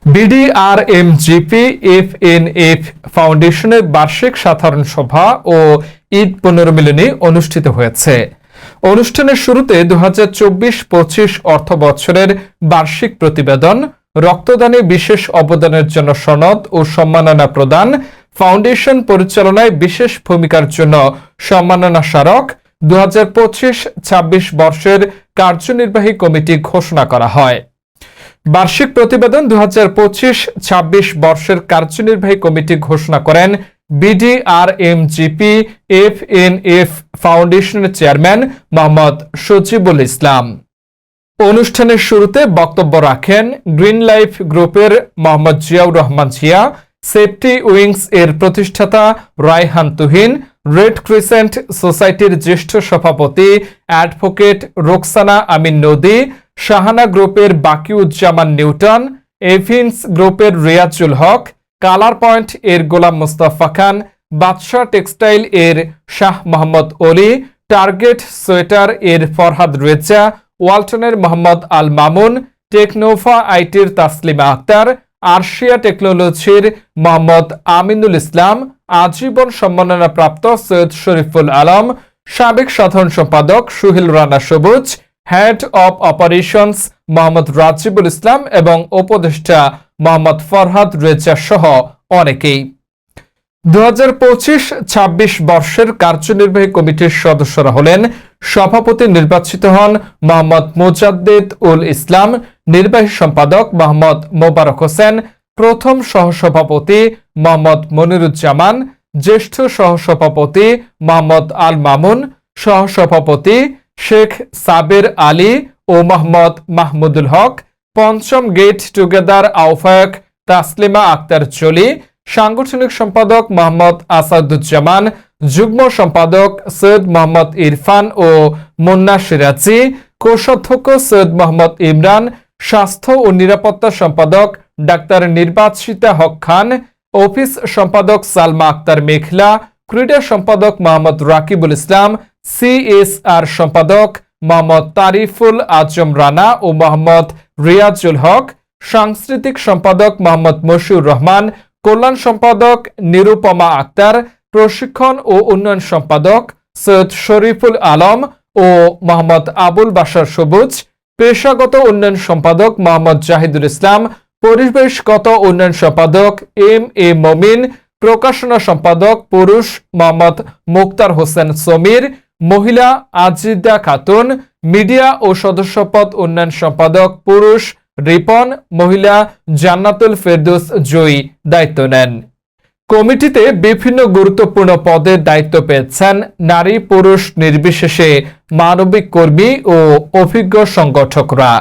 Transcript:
বিডিআরএমজিপি-এফএনএফ ফাউন্ডেশনের বার্ষিক সাধারণ সভা ও ঈদ পুনর্মিলনী অনুষ্ঠিত হয়েছে। অনুষ্ঠানের শুরুতে 2024-25 অর্থ বছরের বার্ষিক প্রতিবেদন, রক্তদানে বিশেষ অবদানের জন্য সনদ ও সম্মাননা প্রদান, ফাউন্ডেশন পরিচালনায় বিশেষ ভূমিকার জন্য সম্মাননা স্মারক, 2025-26 বর্ষের কার্যনির্বাহী কমিটি ঘোষণা করা হয়। বার্ষিক প্রতিবেদন 2025-26 বর্ষের কার্যনির্বাহী কমিটি ঘোষণা করেন বিডিআরএমজিপি-এফএনএফ ফাউন্ডেশনের চেয়ারম্যান মোহাম্মদ সজিবুল ইসলাম। অনুষ্ঠানের শুরুতে বক্তব্য রাখেন গ্রিন লাইফ গ্রুপের মোহাম্মদ জিয়াউর রহমান জিয়া, সেফটি উইংস এর প্রতিষ্ঠাতা রায়হান তুহিন, রেড ক্রিসেন্ট সোসাইটির জ্যেষ্ঠ সভাপতি অ্যাডভোকেট রোকসানা আমিন নদী, শাহানা গ্রুপের বাকিউজ্জামান নিউটন, এভিন্স গ্রুপের রিয়াজুল হক, কালার পয়েন্ট এর গোলাম মুস্তাফা খান, বাদশাহ টেক্সটাইল এর শাহ মোহাম্মদ অলি, টার্গেট সোয়েটার এর ফরহাদ রেজা, ওয়ালটনের মোহাম্মদ আল মামুন, টেকনোভা আইটির তাসলিমা আক্তার, আরশিয়া টেকনোলজির মোহাম্মদ আমিনুল ইসলাম, আজীবন সম্মাননা প্রাপ্ত সৈয়দ শরীফুল আলম, সাবেক সাধারণ সম্পাদক Suhil Rana Sabuj, head of operations Mohammad Rajibul Islam এবং উপদেষ্টা মোহাম্মদ ফরহাদ রেজা সহ অনেকেই। 2025-26 বর্ষের কার্যনির্বাহী কমিটির সদস্যরা হলেন সভাপতি নির্বাচিত হন মোহাম্মদ মোজাদ্দেদ উল ইসলাম, নির্বাহী সম্পাদক মোহাম্মদ মোবারক হোসেন, প্রথম সহসভাপতি মোহাম্মদ মনিরুজ্জামান, জ্যেষ্ঠ সহসভাপতি মোহাম্মদ আল মামুন, সহসভাপতি শেখ সাবের আলী ও মোহাম্মদ মাহমুদুল হক, পঞ্চম গেট টুগেদার আহ্বায়ক তাসলিমা আক্তার চলি, সাংগঠনিক সম্পাদক মোহাম্মদ আসাদুজ্জামান, যুগ্ম সম্পাদক সৈয়দ মোহাম্মদ ইরফান ও মুন্না সিরাজি, কোষাধ্যক্ষ সৈয়দ মোহাম্মদ ইমরান, স্বাস্থ্য ও নিরাপত্তা সম্পাদক ডাক্তার নির্বাচিতা হক খান, অফিস সম্পাদক সালমা আক্তার মেঘলা, ক্রীড়া সম্পাদক মোহাম্মদ রাকিবুল ইসলাম, সিএসআর সম্পাদক মোহাম্মদ তারিফুল আজম রানা ও মোহাম্মদ রিয়াজুল হক, সাংস্কৃতিক সম্পাদক মোহাম্মদ মশিউর রহমান, কল্যাণ সম্পাদক নিরুপমা আক্তার, প্রশিক্ষণ ও উন্নয়ন সম্পাদক সৈয়দ শরীফুল আলম ও মোহাম্মদ আবুল বাশার সবুজ, পেশাগত উন্নয়ন সম্পাদক মোহাম্মদ জাহিদুল ইসলাম, পরিবেশগত উন্নয়ন সম্পাদক এম মমিন, প্রকাশনা সম্পাদক পুরুষ মোহাম্মদ মুক্তার হোসেন সমীর, মহিলা আজিদা খাতুন, মিডিয়া ও সদস্যপদ উন্নয়ন সম্পাদক পুরুষ রিপন, মহিলা জান্নাতুল ফেরদৌস জয়ী দায়িত্ব নেন। কমিটিতে বিভিন্ন গুরুত্বপূর্ণ পদে দায়িত্ব পেয়েছেন নারী পুরুষ নির্বিশেষে মানবিক কর্মী ও অভিজ্ঞ সংগঠকরা।